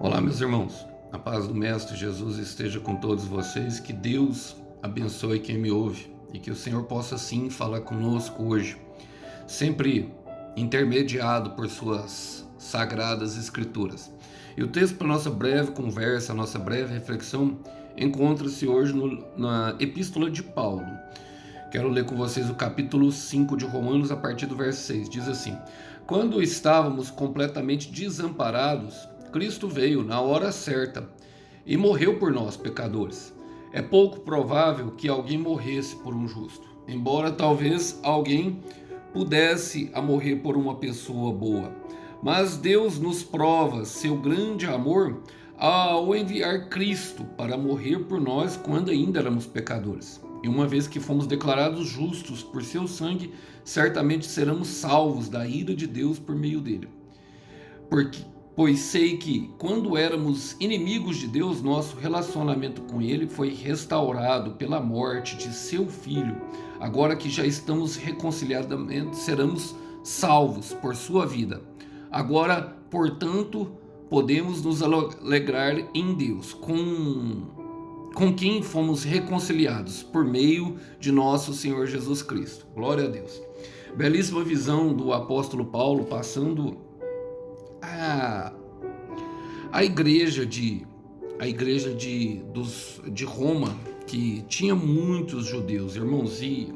Olá, meus irmãos. A paz do Mestre Jesus esteja com todos vocês. Que Deus abençoe quem me ouve e que o Senhor possa sim falar conosco hoje, sempre intermediado por suas sagradas escrituras. E o texto para nossa breve conversa, nossa breve reflexão, encontra-se hoje na Epístola de Paulo. Quero ler com vocês o capítulo 5 de Romanos, a partir do verso 6. Diz assim: Quando estávamos completamente desamparados, Cristo veio na hora certa e morreu por nós, pecadores. É pouco provável que alguém morresse por um justo, embora talvez alguém pudesse a morrer por uma pessoa boa. Mas Deus nos prova seu grande amor ao enviar Cristo para morrer por nós quando ainda éramos pecadores. E uma vez que fomos declarados justos por seu sangue, certamente seremos salvos da ira de Deus por meio dele. Pois sei que, quando éramos inimigos de Deus, nosso relacionamento com ele foi restaurado pela morte de seu Filho. Agora que já estamos reconciliados, seremos salvos por sua vida. Agora, portanto, podemos nos alegrar em Deus, com quem fomos reconciliados por meio de nosso Senhor Jesus Cristo. Glória a Deus. Belíssima visão do apóstolo Paulo passando a igreja de Roma, que tinha muitos judeus, irmãos, e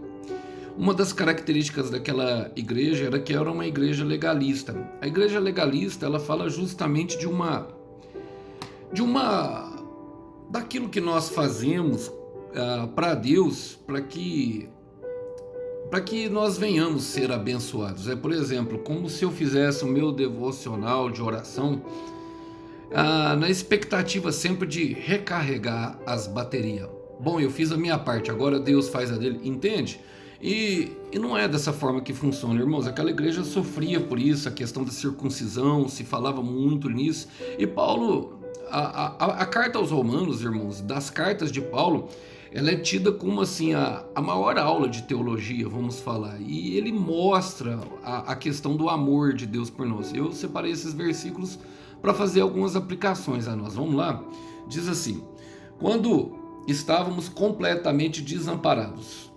uma das características daquela igreja era que era uma igreja legalista. A igreja legalista, ela fala justamente daquilo que nós fazemos para Deus, para que nós venhamos ser abençoados. Por exemplo, como se eu fizesse o meu devocional de oração na expectativa sempre de recarregar as baterias. Bom, eu fiz a minha parte, agora Deus faz a dele, entende? E não é dessa forma que funciona, irmãos. Aquela igreja sofria por isso, a questão da circuncisão, se falava muito nisso. E Paulo, a carta aos Romanos, irmãos, das cartas de Paulo, ela é tida como assim a maior aula de teologia, vamos falar. E ele mostra a questão do amor de Deus por nós. Eu separei esses versículos para fazer algumas aplicações a nós. Vamos lá? Diz assim: quando estávamos completamente desamparados.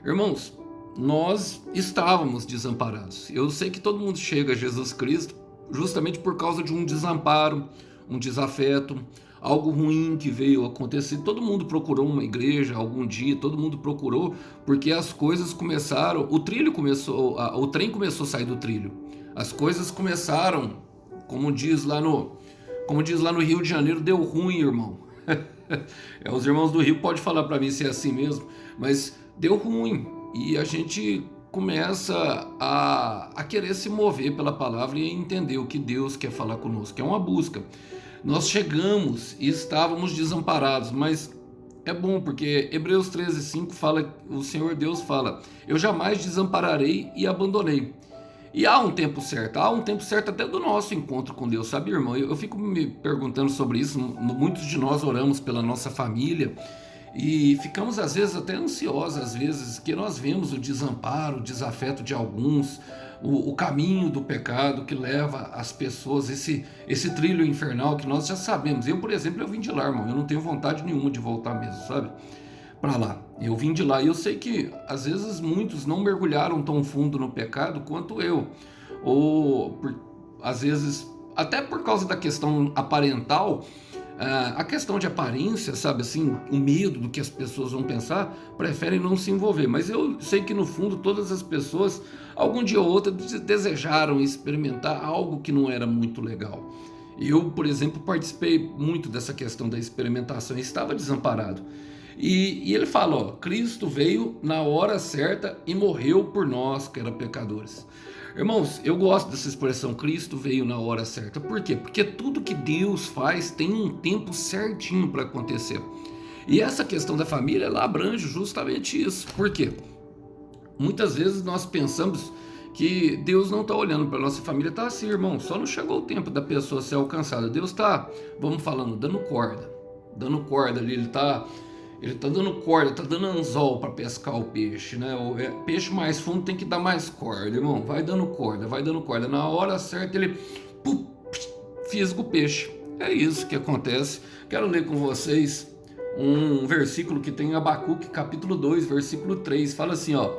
Irmãos, nós estávamos desamparados. Eu sei que todo mundo chega a Jesus Cristo justamente por causa de um desamparo, um desafeto, algo ruim que veio acontecer. Todo mundo procurou uma igreja algum dia, todo mundo procurou, porque as coisas começaram, o trem começou a sair do trilho. As coisas começaram, como diz lá no Rio de Janeiro, deu ruim, irmão. Os irmãos do Rio podem falar para mim se é assim mesmo, mas deu ruim e a gente começa a querer se mover pela palavra e entender o que Deus quer falar conosco, que é uma busca. Nós chegamos e estávamos desamparados, mas é bom porque Hebreus 13:5 fala, o Senhor Deus fala: eu jamais desampararei e abandonei. E há um tempo certo até do nosso encontro com Deus, sabe, irmão? Eu fico me perguntando sobre isso. Muitos de nós oramos pela nossa família e ficamos às vezes até ansiosos, às vezes, que nós vemos o desamparo, o desafeto de alguns, o caminho do pecado que leva as pessoas, esse trilho infernal que nós já sabemos. Eu, por exemplo, eu vim de lá, irmão, eu não tenho vontade nenhuma de voltar mesmo, sabe? Para lá. Eu vim de lá e eu sei que às vezes muitos não mergulharam tão fundo no pecado quanto eu. Às vezes, até por causa da questão aparental, a questão de aparência, sabe assim, o medo do que as pessoas vão pensar, preferem não se envolver. Mas eu sei que no fundo todas as pessoas, algum dia ou outro, desejaram experimentar algo que não era muito legal. Eu, por exemplo, participei muito dessa questão da experimentação e estava desamparado. E ele fala, ó, Cristo veio na hora certa e morreu por nós, que eram pecadores. Irmãos, eu gosto dessa expressão, Cristo veio na hora certa. Por quê? Porque tudo que Deus faz tem um tempo certinho para acontecer. E essa questão da família, ela abrange justamente isso. Por quê? Muitas vezes nós pensamos que Deus não está olhando para a nossa família. Está assim, irmão, só não chegou o tempo da pessoa ser alcançada. Deus está, vamos falando, dando corda ali, ele está dando corda, está dando anzol para pescar o peixe, né? O peixe mais fundo tem que dar mais corda, irmão. Vai dando corda. Na hora certa ele fisga o peixe. É isso que acontece. Quero ler com vocês um versículo que tem em Abacuque, capítulo 2, versículo 3. Fala assim, ó: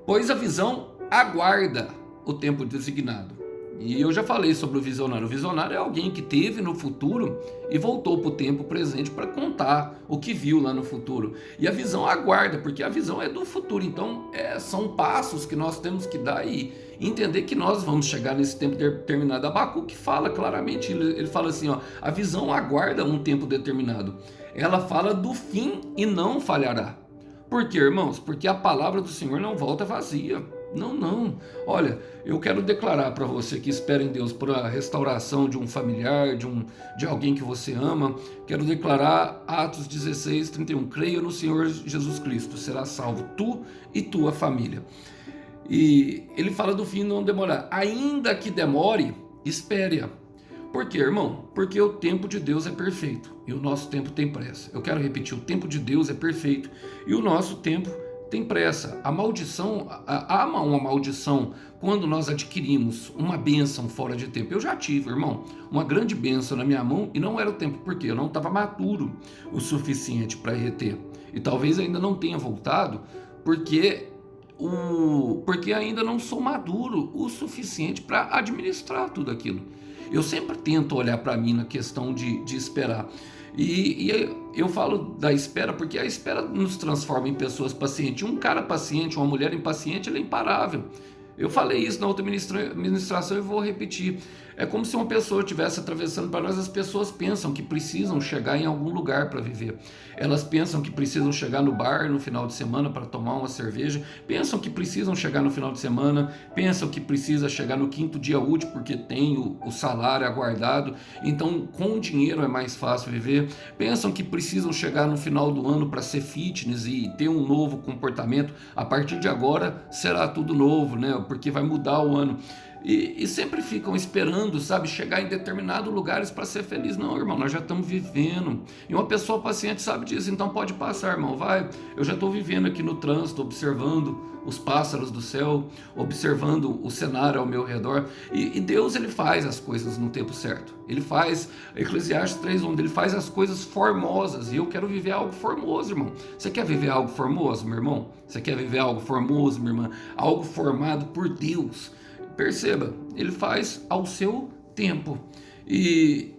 pois a visão aguarda o tempo designado. E eu já falei sobre o visionário. O visionário é alguém que teve no futuro e voltou para o tempo presente para contar o que viu lá no futuro. E a visão aguarda, porque a visão é do futuro. Então, são passos que nós temos que dar e entender que nós vamos chegar nesse tempo determinado. Abacuque fala claramente, ele fala assim, ó: a visão aguarda um tempo determinado. Ela fala do fim e não falhará. Por quê, irmãos? Porque a palavra do Senhor não volta vazia. Não, não. Olha, eu quero declarar para você que espera em Deus por a restauração de um familiar, de alguém que você ama. Quero declarar Atos 16, 31. Creia no Senhor Jesus Cristo, será salvo tu e tua família. E ele fala do fim não demorar. Ainda que demore, espere-a. Por quê, irmão? Porque o tempo de Deus é perfeito e o nosso tempo tem pressa. Eu quero repetir, o tempo de Deus é perfeito e o nosso tempo tem pressa. A maldição, há uma maldição quando nós adquirimos uma bênção fora de tempo. Eu já tive, irmão, uma grande bênção na minha mão e não era o tempo, porque eu não estava maduro o suficiente para reter. E talvez ainda não tenha voltado, porque ainda não sou maduro o suficiente para administrar tudo aquilo. Eu sempre tento olhar para mim na questão de esperar. E eu falo da espera porque a espera nos transforma em pessoas pacientes. Um cara paciente, uma mulher impaciente, ele é imparável. Eu falei isso na outra ministração e vou repetir. É como se uma pessoa estivesse atravessando para nós. As pessoas pensam que precisam chegar em algum lugar para viver. Elas pensam que precisam chegar no bar no final de semana para tomar uma cerveja. Pensam que precisam chegar no final de semana. Pensam que precisa chegar no 5º dia útil porque tem o salário aguardado. Então, com o dinheiro é mais fácil viver. Pensam que precisam chegar no final do ano para ser fitness e ter um novo comportamento. A partir de agora será tudo novo, né? Porque vai mudar o ano. E sempre ficam esperando, sabe, chegar em determinados lugares para ser feliz. Não, irmão, nós já estamos vivendo. E uma pessoa paciente sabe disso, então pode passar, irmão, vai. Eu já estou vivendo aqui no trânsito, observando os pássaros do céu, observando o cenário ao meu redor. E Deus, ele faz as coisas no tempo certo. Ele faz, Eclesiastes 3:1, ele faz as coisas formosas. E eu quero viver algo formoso, irmão. Você quer viver algo formoso, meu irmão? Você quer viver algo formoso, minha irmã? Algo formado por Deus. Perceba, ele faz ao seu tempo. E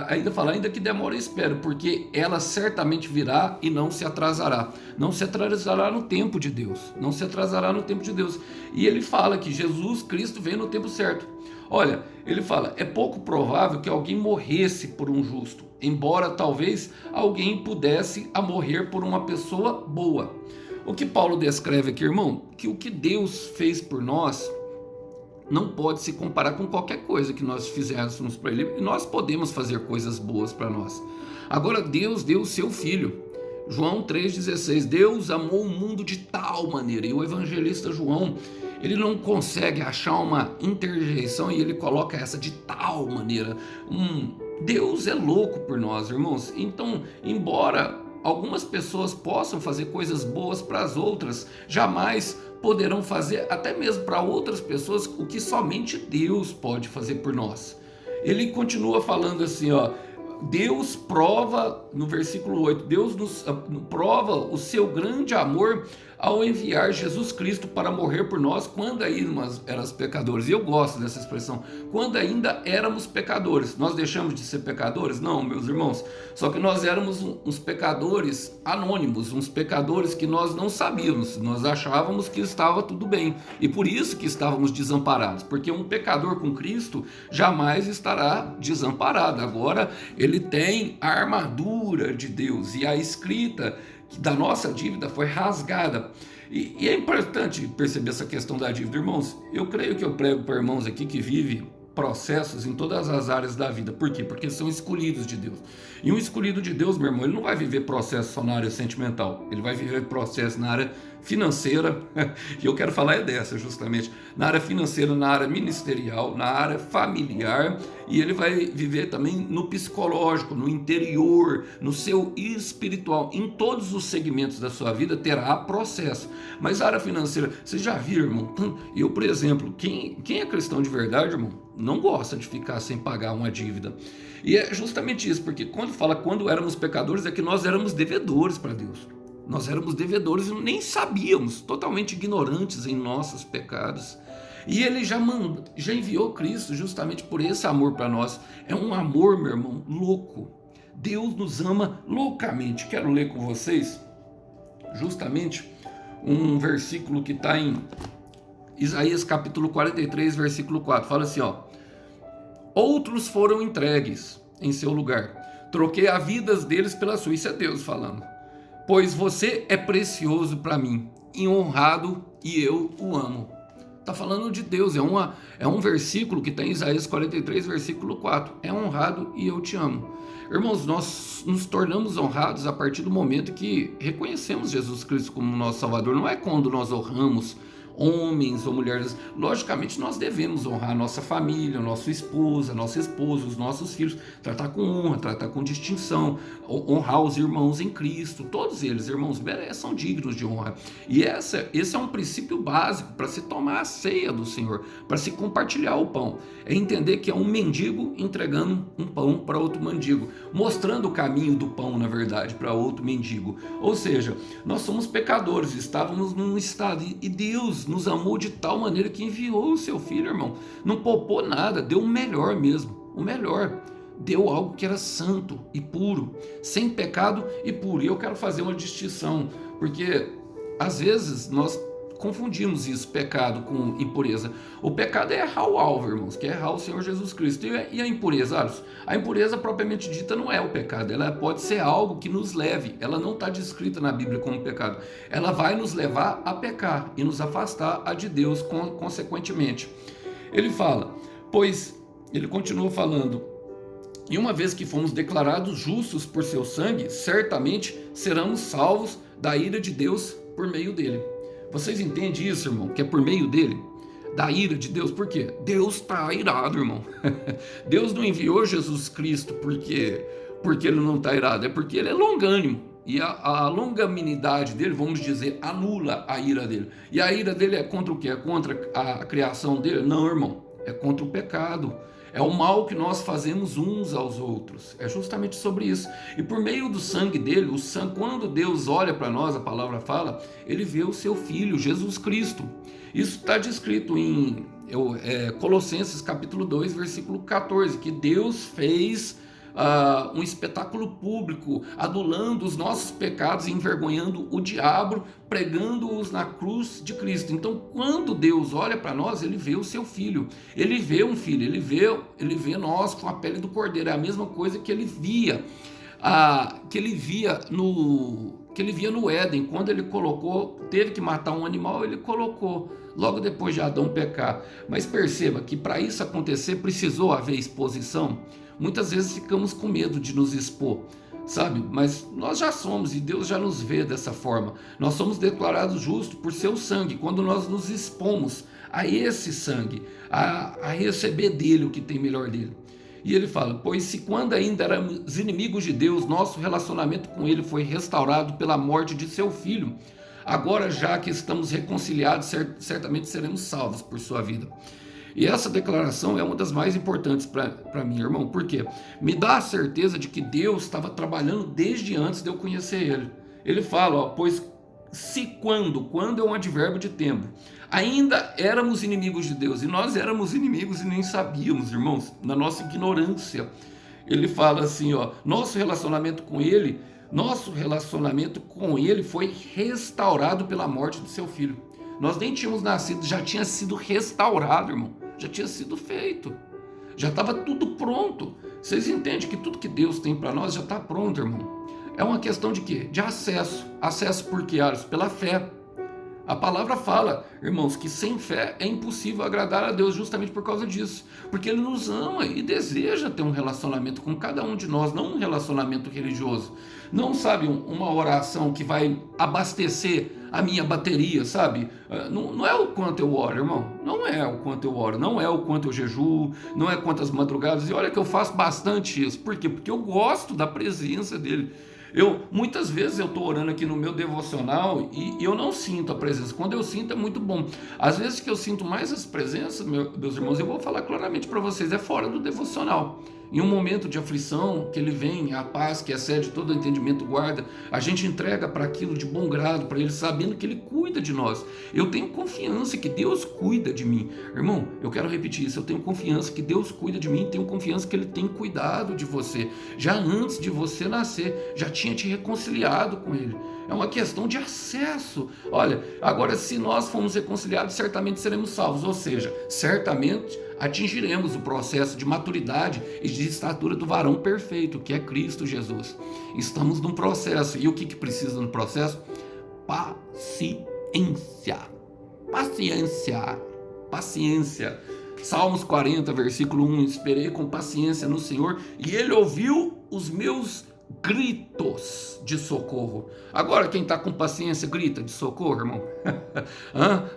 ainda fala, ainda que demore, espero, porque ela certamente virá e não se atrasará. Não se atrasará no tempo de Deus. Não se atrasará no tempo de Deus. E ele fala que Jesus Cristo vem no tempo certo. Olha, ele fala, é pouco provável que alguém morresse por um justo, embora talvez alguém pudesse a morrer por uma pessoa boa. O que Paulo descreve aqui, irmão, que o que Deus fez por nós não pode se comparar com qualquer coisa que nós fizéssemos para ele. E nós podemos fazer coisas boas para nós. Agora, Deus deu o seu Filho. João 3,16. Deus amou o mundo de tal maneira. E o evangelista João, ele não consegue achar uma interjeição e ele coloca essa de tal maneira. Deus é louco por nós, irmãos. Então, embora algumas pessoas possam fazer coisas boas para as outras, jamais poderão fazer, até mesmo para outras pessoas, o que somente Deus pode fazer por nós. Ele continua falando assim, ó, Deus prova, no versículo 8, Deus nos prova o seu grande amor ao enviar Jesus Cristo para morrer por nós quando ainda éramos pecadores. E eu gosto dessa expressão, quando ainda éramos pecadores. Nós deixamos de ser pecadores? Não, meus irmãos, só que nós éramos uns pecadores anônimos, uns pecadores que nós não sabíamos, nós achávamos que estava tudo bem, e por isso que estávamos desamparados, porque um pecador com Cristo jamais estará desamparado. Agora ele tem a armadura de Deus e a escrita da nossa dívida foi rasgada. E é importante perceber essa questão da dívida, irmãos. Eu creio que eu prego para irmãos aqui que vivem processos em todas as áreas da vida. Por quê? Porque são escolhidos de Deus. E um escolhido de Deus, meu irmão, ele não vai viver processo só na área sentimental. Ele vai viver processo na área financeira, e eu quero falar dessa justamente, na área financeira, na área ministerial, na área familiar, e ele vai viver também no psicológico, no interior, no seu espiritual. Em todos os segmentos da sua vida terá processo. Mas a área financeira, você já viu, irmão? Eu, por exemplo, quem é cristão de verdade, irmão, não gosta de ficar sem pagar uma dívida. E é justamente isso, porque quando fala quando éramos pecadores, é que nós éramos devedores para Deus. Nós éramos devedores e nem sabíamos, totalmente ignorantes em nossos pecados. E ele já enviou Cristo justamente por esse amor para nós. É um amor, meu irmão, louco. Deus nos ama loucamente. Quero ler com vocês justamente um versículo que está em Isaías capítulo 43, versículo 4. Fala assim, ó: outros foram entregues em seu lugar. Troquei as vidas deles pela sua. Isso é Deus falando. Pois você é precioso para mim, e honrado, e eu o amo. Está falando de Deus, é um versículo que está em Isaías 43, versículo 4. É honrado e eu te amo. Irmãos, nós nos tornamos honrados a partir do momento que reconhecemos Jesus Cristo como nosso Salvador. Não é quando nós honramos homens ou mulheres. Logicamente nós devemos honrar a nossa família, nossa esposa, nosso esposo, os nossos filhos, tratar com honra, tratar com distinção, honrar os irmãos em Cristo. Todos eles, irmãos, são dignos de honra. E esse é um princípio básico para se tomar a ceia do Senhor, para se compartilhar o pão. É entender que é um mendigo entregando um pão para outro mendigo, mostrando o caminho do pão, na verdade, para outro mendigo. Ou seja, nós somos pecadores, estávamos num estado, e Deus nos amou de tal maneira que enviou o seu filho, irmão. Não poupou nada, deu o melhor mesmo, o melhor. Deu algo que era santo e puro, sem pecado e puro. E eu quero fazer uma distinção, porque às vezes nós confundimos isso, pecado com impureza. O pecado é errar o alvo, irmãos, que é errar o Senhor Jesus Cristo. E a impureza? A impureza propriamente dita não é o pecado, ela pode ser algo que nos leve, ela não está descrita na Bíblia como pecado, ela vai nos levar a pecar e nos afastar de Deus consequentemente. Ele fala, ele continua falando, e uma vez que fomos declarados justos por seu sangue, certamente seremos salvos da ira de Deus por meio dele. Vocês entendem isso, irmão? Que é por meio dele? Da ira de Deus? Por quê? Deus está irado, irmão. Deus não enviou Jesus Cristo porque ele não está irado, é porque ele é longânimo. E a longanimidade dele, vamos dizer, anula a ira dele. E a ira dele é contra o quê? É contra a criação dele? Não, irmão. É contra o pecado. É o mal que nós fazemos uns aos outros. É justamente sobre isso. E por meio do sangue dele, quando Deus olha para nós, a palavra fala, ele vê o seu Filho, Jesus Cristo. Isso está descrito em Colossenses capítulo 2, versículo 14, que Deus fez um espetáculo público, adulando os nossos pecados e envergonhando o diabo, pregando-os na cruz de Cristo. Então, quando Deus olha para nós, ele vê o seu filho, ele vê um filho, ele vê nós com a pele do cordeiro. É a mesma coisa que ele via, no Éden, quando ele teve que matar um animal, ele colocou, logo depois de Adão pecar. Mas perceba que para isso acontecer, precisou haver exposição. Muitas vezes ficamos com medo de nos expor, sabe? Mas nós já somos, e Deus já nos vê dessa forma. Nós somos declarados justos por seu sangue, quando nós nos expomos a esse sangue, a receber dele o que tem melhor dele. E ele fala, pois se quando ainda éramos inimigos de Deus, nosso relacionamento com ele foi restaurado pela morte de seu filho. Agora, já que estamos reconciliados, certamente seremos salvos por sua vida. E essa declaração é uma das mais importantes para mim, irmão, porque me dá a certeza de que Deus estava trabalhando desde antes de eu conhecer ele. Ele fala, pois se quando é um advérbio de tempo, ainda éramos inimigos de Deus, e nós éramos inimigos e nem sabíamos, irmãos, na nossa ignorância. Ele fala assim, nosso relacionamento com ele foi restaurado pela morte de seu filho. Nós nem tínhamos nascido, já tinha sido restaurado, irmão. Já tinha sido feito. Já estava tudo pronto. Vocês entendem que tudo que Deus tem para nós já está pronto, irmão. É uma questão de quê? De acesso. Acesso por quê, Aros? Pela fé. A palavra fala, irmãos, que sem fé é impossível agradar a Deus, justamente por causa disso. Porque Ele nos ama e deseja ter um relacionamento com cada um de nós, não um relacionamento religioso. Não, sabe, uma oração que vai abastecer a minha bateria, sabe? Não é o quanto eu oro, irmão. Não é o quanto eu oro, não é o quanto eu jejuo, não é quantas madrugadas. E olha que eu faço bastante isso. Por quê? Porque eu gosto da presença dEle. Muitas vezes eu estou orando aqui no meu devocional e eu não sinto a presença. Quando eu sinto é muito bom. Às vezes que eu sinto mais as presenças, meus irmãos, eu vou falar claramente para vocês, é fora do devocional. Em um momento de aflição, que ele vem, a paz que excede todo entendimento guarda, a gente entrega para aquilo de bom grado, para ele, sabendo que ele cuida de nós. Eu tenho confiança que Deus cuida de mim. Irmão, eu quero repetir isso, eu tenho confiança que Deus cuida de mim, tenho confiança que ele tem cuidado de você. Já antes de você nascer, já tinha te reconciliado com ele. É uma questão de acesso. Olha, agora se nós fomos reconciliados, certamente seremos salvos, ou seja, certamente atingiremos o processo de maturidade e de estatura do varão perfeito, que é Cristo Jesus. Estamos num processo, e o que precisa no processo? Paciência. Paciência. Paciência. Salmos 40, versículo 1, esperei com paciência no Senhor, e Ele ouviu os meus gritos de socorro. Agora quem está com paciência grita de socorro, irmão?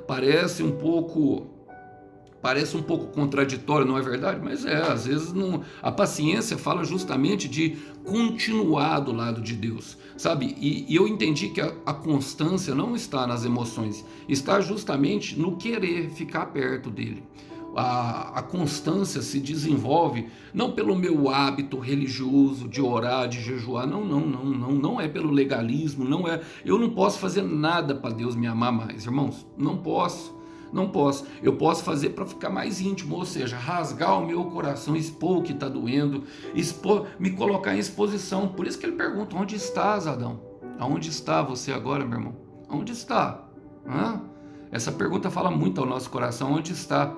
Parece um pouco contraditório, não é verdade? Mas às vezes não. A paciência fala justamente de continuar do lado de Deus, sabe? E eu entendi que a constância não está nas emoções, está justamente no querer ficar perto dele. A constância se desenvolve não pelo meu hábito religioso de orar, de jejuar, não é pelo legalismo, não é. Eu não posso fazer nada para Deus me amar mais, irmãos, não posso. Eu posso fazer para ficar mais íntimo, ou seja, rasgar o meu coração, expor o que está doendo, me colocar em exposição. Por isso que ele pergunta, onde estás, Adão? Aonde está você agora, meu irmão? Onde está? Essa pergunta fala muito ao nosso coração, onde está?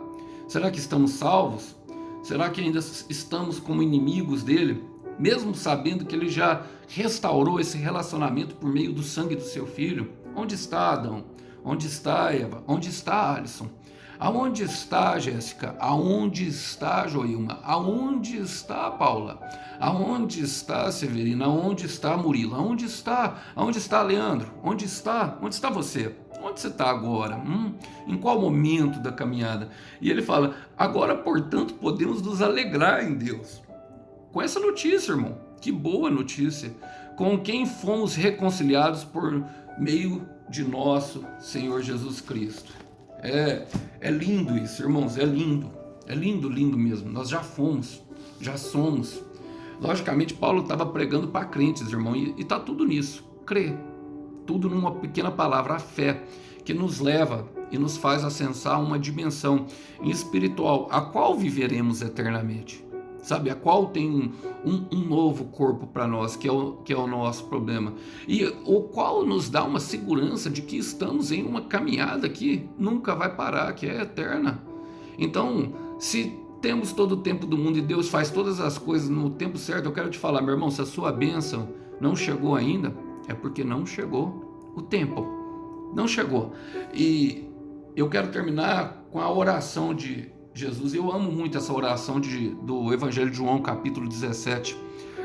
Será que estamos salvos? Será que ainda estamos como inimigos dele? Mesmo sabendo que ele já restaurou esse relacionamento por meio do sangue do seu filho? Onde está, Adão? Onde está, Eva? Onde está, Alisson? Aonde está, Jéssica? Aonde está, Joilma? Aonde está, Paula? Aonde está, Severina? Aonde está, Murilo? Aonde está, Leandro? Onde está você? Onde você está agora? Em qual momento da caminhada? E ele fala, agora, portanto, podemos nos alegrar em Deus. Com essa notícia, irmão, que boa notícia, com quem fomos reconciliados por meio de nosso Senhor Jesus Cristo. É lindo isso, irmãos, é lindo mesmo. Nós já fomos, já somos. Logicamente, Paulo estava pregando para crentes, irmão, e está tudo nisso, crer. Tudo numa pequena palavra, a fé, que nos leva e nos faz acessar uma dimensão espiritual, a qual viveremos eternamente. Sabe, a qual tem um novo corpo para nós, que é o nosso problema, e o qual nos dá uma segurança de que estamos em uma caminhada que nunca vai parar, que é eterna. Então, se temos todo o tempo do mundo e Deus faz todas as coisas no tempo certo, eu quero te falar, meu irmão, se a sua bênção não chegou ainda, é porque não chegou o tempo, não chegou. E eu quero terminar com a oração de Jesus. Eu amo muito essa oração do Evangelho de João, capítulo 17.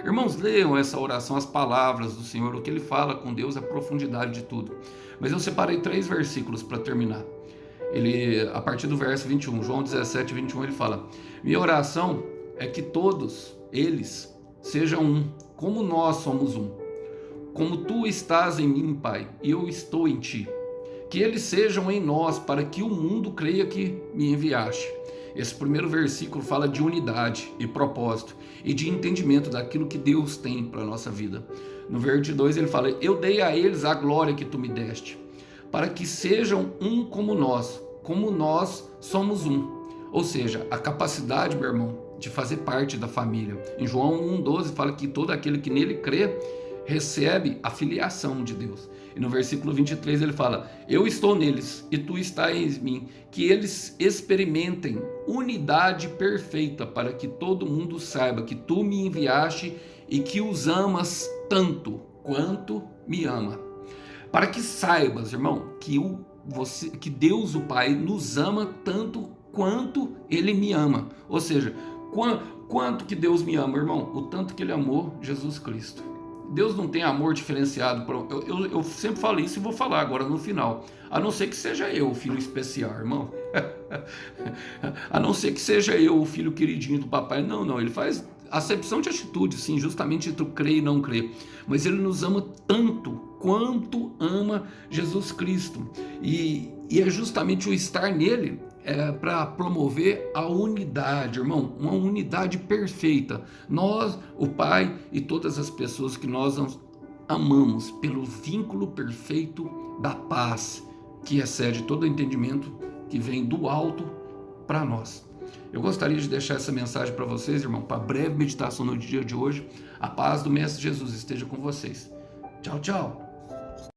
Irmãos, leiam essa oração, as palavras do Senhor, o que ele fala com Deus, a profundidade de tudo. Mas eu separei 3 versículos para terminar. A partir do verso 21, João 17, 21, ele fala, minha oração é que todos eles sejam um, como nós somos um. Como tu estás em mim, Pai, e eu estou em ti. Que eles sejam em nós, para que o mundo creia que me enviaste. Esse primeiro versículo fala de unidade e propósito e de entendimento daquilo que Deus tem para a nossa vida. No verso 2 ele fala, eu dei a eles a glória que tu me deste, para que sejam um como nós somos um. Ou seja, a capacidade, meu irmão, de fazer parte da família. Em João 1,12 fala que todo aquele que nele crê recebe a filiação de Deus. E no versículo 23 ele fala, eu estou neles e tu estás em mim, que eles experimentem unidade perfeita, para que todo mundo saiba que tu me enviaste e que os amas tanto quanto me ama. Para que saibas, irmão, que Deus o Pai nos ama tanto quanto Ele me ama. Ou seja, quanto que Deus me ama, irmão? O tanto que Ele amou Jesus Cristo. Deus não tem amor diferenciado. Eu sempre falo isso e vou falar agora no final. A não ser que seja eu o filho especial, irmão. A não ser que seja eu o filho queridinho do papai. Não, ele faz acepção de atitude, sim, justamente entre o crer e não crer. Mas Ele nos ama tanto quanto ama Jesus Cristo. E é justamente o estar nele para promover a unidade, irmão, uma unidade perfeita. Nós, o Pai e todas as pessoas que nós amamos pelo vínculo perfeito da paz, que excede todo entendimento, que vem do alto para nós. Eu gostaria de deixar essa mensagem para vocês, irmão, para a breve meditação no dia de hoje. A paz do Mestre Jesus esteja com vocês. Tchau, tchau.